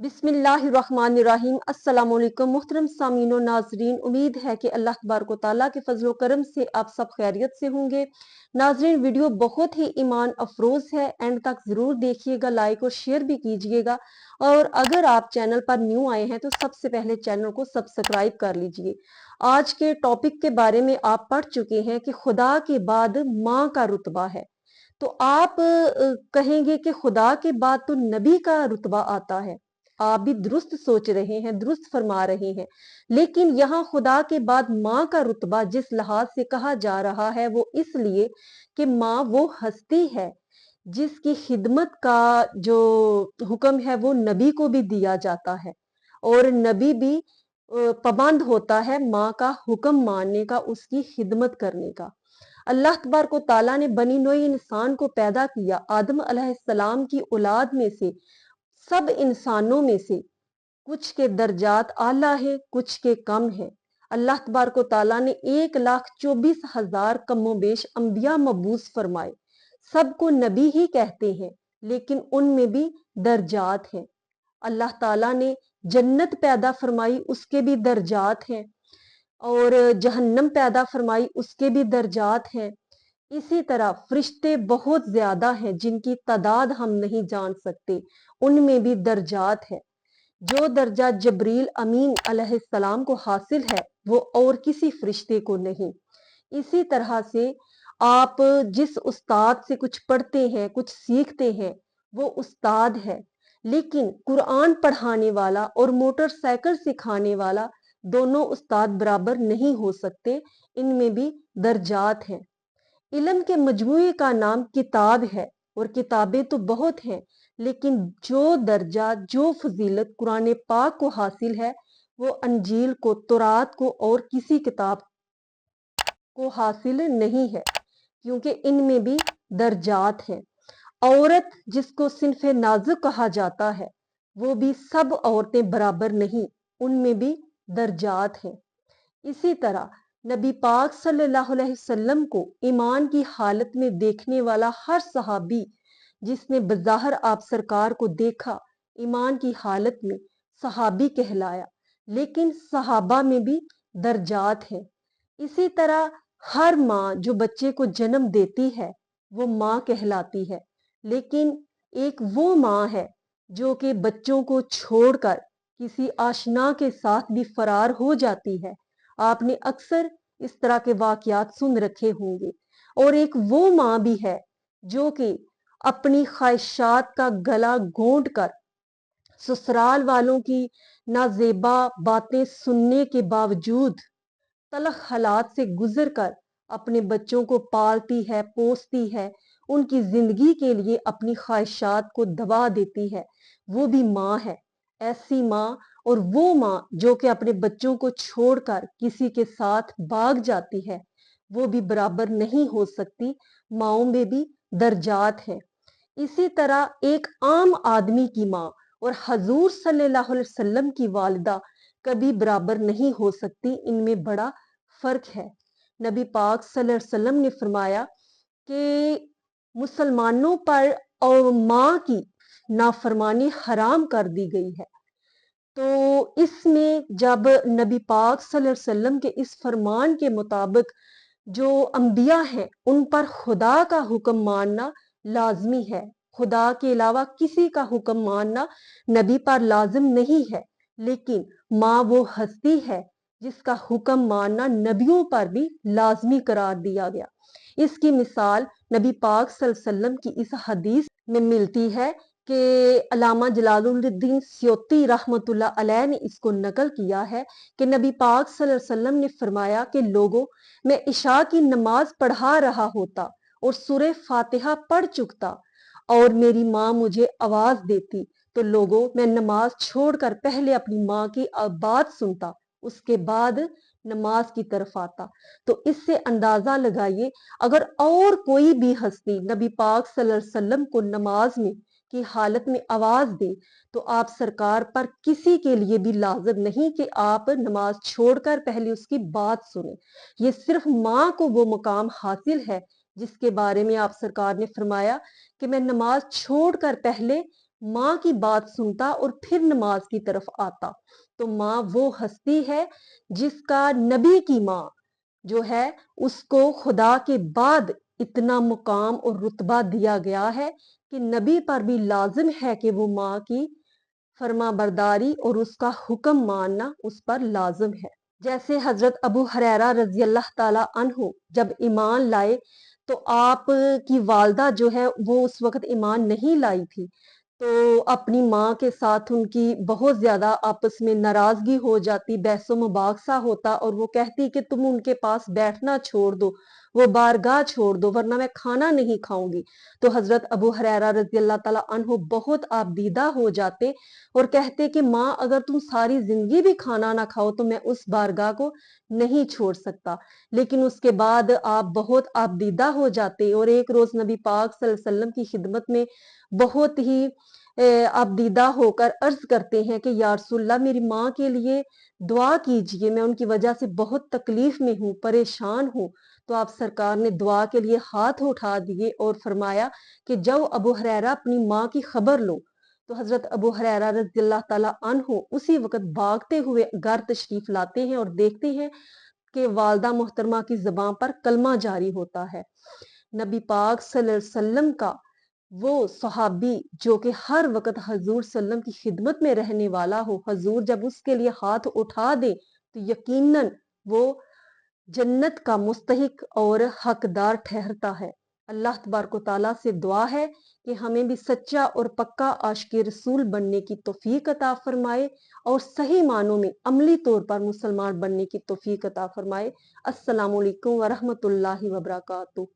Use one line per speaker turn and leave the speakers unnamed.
बिस्मिल्लाहिर्रहमानिर्रहीम। अस्सलाम वालेकुम मुहतरम सामीन और नाजरीन, उम्मीद है कि अल्लाह तबारक व तआला के फजल करम से आप सब खैरियत से होंगे। नाजरीन, वीडियो बहुत ही ईमान अफरोज है, एंड तक जरूर देखिएगा, लाइक और शेयर भी कीजिएगा। और अगर आप चैनल पर न्यू आए हैं तो सबसे पहले चैनल को सब्सक्राइब कर लीजिए। आज के टॉपिक के बारे में आप पढ़ चुके हैं कि खुदा के बाद माँ का रुतबा है। तो आप कहेंगे कि खुदा के बाद तो नबी का रुतबा आता है। आप भी दुरुस्त सोच रहे हैं, दुरुस्त फरमा रहे हैं, लेकिन यहाँ खुदा के बाद माँ का रुतबा जिस लिहाज से कहा जा रहा है वो इसलिए कि माँ वो हस्ती है जिसकी खिदमत का जो हुक्म है वो नबी को भी दिया जाता है, और नबी भी पाबंद होता है माँ का हुक्म मानने का, उसकी खिदमत करने का। अल्लाह तबारक व तआला ने बनी नोई इंसान को पैदा किया आदम अलैहिस्सलाम की औलाद में से। सब इंसानों में से कुछ के दर्जात आला है, कुछ के कम है। अल्लाह तबारक व तआला ने 1,24,000 कमोबेश अंबिया मबूस फरमाए। सबको नबी ही कहते हैं, लेकिन उनमें भी दर्जात हैं। अल्लाह ताला ने जन्नत पैदा फरमाई, उसके भी दर्जात हैं, और जहन्नम पैदा फरमाई, उसके भी दर्जात हैं। इसी तरह फरिश्ते बहुत ज्यादा हैं जिनकी तादाद हम नहीं जान सकते, उनमें भी दर्जात है। जो दर्जा जबरील अमीन अलैहिस्सलाम को हासिल है वो और किसी फरिश्ते को नहीं। इसी तरह से आप जिस उस्ताद से कुछ पढ़ते हैं, कुछ सीखते हैं, वो उस्ताद है, लेकिन कुरान पढ़ाने वाला और मोटरसाइकिल सिखाने वाला दोनों उस्ताद बराबर नहीं हो सकते। इनमें भी दर्जात हैं। इल्म के मजमूए का नाम किताब है, और किताबें तो बहुत हैं, लेकिन जो दर्जा, जो फजीलत कुरान पाक को हासिल है वो अंजील को, तौरात को और किसी किताब को हासिल नहीं है, क्योंकि इनमें भी दर्जात हैं। औरत जिसको सिन्फे नाजुक कहा जाता है, वो भी सब औरतें बराबर नहीं, उनमें भी दर्जात हैं। इसी तरह नबी पाक सल्लल्लाहु अलैहि वसल्लम को ईमान की हालत में देखने वाला हर सहाबी जिसने बज़ाहिर आप सरकार को देखा ईमान की हालत में, सहाबी कहलाया। लेकिन सहाबा में भी दर्जात हैं। इसी तरह हर माँ जो बच्चे को जन्म देती है वो माँ कहलाती है, लेकिन एक वो माँ है जो कि बच्चों को छोड़कर किसी आशना के साथ भी फरार हो जाती है। आपने अक्सर इस तरह के वाकयात सुन रखे होंगे। और एक वो माँ भी है जो कि अपनी ख्वाहिशात का गला घोंट कर ससुराल वालों की नाजेबा बातें सुनने के बावजूद तलख हालात से गुजर कर अपने बच्चों को पालती है, पोसती है, उनकी जिंदगी के लिए अपनी ख्वाहिशात को दबा देती है। वो भी माँ है। ऐसी माँ और वो माँ जो कि अपने बच्चों को छोड़कर किसी के साथ भाग जाती है, वो भी बराबर नहीं हो सकती। माँओं में भी दर्जात हैं। इसी तरह एक आम आदमी की माँ और हजूर सल्लल्लाहु अलैहि वसल्लम की वालिदा कभी बराबर नहीं हो सकती, इनमें बड़ा फर्क है। नबी पाक सल्लल्लाहु अलैहि वसल्लम ने फरमाया कि मुसलमानों पर और माँ की नाफरमानी हराम कर दी गई है। तो इसमें जब नबी पाक सल्लल्लाहु अलैहि वसल्लम के इस फरमान के मुताबिक जो अंबिया हैं उन पर खुदा का हुक्म मानना लाजमी है, खुदा के अलावा किसी का हुक्म मानना नबी पर लाजिम नहीं है। लेकिन माँ वो हस्ती है जिसका हुक्म मानना नबियों पर भी लाजमी करार दिया गया। इसकी मिसाल नबी पाक सल्लल्लाहु अलैहि वसल्लम की इस हदीस में मिलती है कि अल्लामा जलालुद्दीन सयूती रहमतुल्लाह अलैह ने इसको नकल किया है कि नबी पाक सल्लल्लाहु अलैहि वसल्लम ने फरमाया कि लोगों, मैं इशा की नमाज पढ़ा रहा होता और सूरह फातिहा पढ़ चुकता और मेरी माँ मुझे आवाज देती, तो लोगों मैं नमाज छोड़कर पहले अपनी माँ की बात सुनता, उसके बाद नमाज की तरफ आता। तो इससे अंदाजा लगाइए, अगर और कोई भी हस्ती नबी पाक सल्लल्लाहु अलैहि वसल्लम को नमाज में की हालत में आवाज दे तो आप सरकार पर किसी के लिए भी लाजिम नहीं कि आप नमाज छोड़कर पहले उसकी बात सुने। ये सिर्फ माँ को वो मुकाम हासिल है जिसके बारे में आप सरकार ने फरमाया कि मैं नमाज छोड़कर पहले माँ की बात सुनता और फिर नमाज की तरफ आता। तो माँ वो हस्ती है जिसका नबी की माँ जो है उसको खुदा के बाद इतना मुकाम और रुतबा दिया गया है कि नबी पर भी लाजिम है कि वो माँ की फरमाबरदारी और उसका हुक्म मानना उस पर लाजिम है। जैसे हजरत अबू हुरैरा रजी अल्लाह ताला अन्हु जब ईमान लाए तो आप की वालदा जो है वो उस वक्त ईमान नहीं लाई थी, तो अपनी माँ के साथ उनकी बहुत ज्यादा आपस में नाराजगी हो जाती, बहसो मुबाकसा होता और वो कहती कि तुम उनके पास बैठना छोड़ दो, वो बारगाह छोड़ दो वरना मैं खाना नहीं खाऊंगी। तो हजरत अबू हुरैरा रजी अल्लाह ताला अन्हु बहुत आबदीदा हो जाते और कहते कि माँ अगर तुम सारी जिंदगी भी खाना ना खाओ तो मैं उस बारगाह को नहीं छोड़ सकता। लेकिन उसके बाद आप बहुत आबदीदा हो जाते और एक रोज नबी पाक सल्लल्लाहु अलैहि वसल्लम की खिदमत में बहुत ही आबदीदा होकर अर्ज करते हैं कि या रसूलल्लाह मेरी माँ के लिए दुआ कीजिए, मैं उनकी वजह से बहुत तकलीफ में हूँ, परेशान हूँ। तो आप सरकार ने दुआ के लिए हाथ उठा दिए और फरमाया कि जाओ अबू हुरैरा अपनी माँ की खबर लो। तो हजरत अबू हुरैरा रज़ियल्लाहु ताला अन्हु उसी वक्त भागते हुए घर तशरीफ लाते हैं और देखते हैं कि वालदा मोहतरमा की ज़बान पर कलमा जारी होता है। नबी पाक सल्लल्लाहु अलैहि वसल्लम का वो सहाबी जो कि हर वक्त हजूर सल्लम की खिदमत में रहने वाला हो, हजूर जब उसके लिए हाथ उठा दे तो यकीनन वो जन्नत का मुस्तहिक और हकदार ठहरता है। अल्लाह तबारक व तआला से दुआ है कि हमें भी सच्चा और पक्का आशिक रसूल बनने की तौफीक अता फरमाए और सही मानों में अमली तौर पर मुसलमान बनने की तौफीक अता फरमाए। अस्सलामु अलैकुम व रहमतुल्लाहि व बरकातुहू।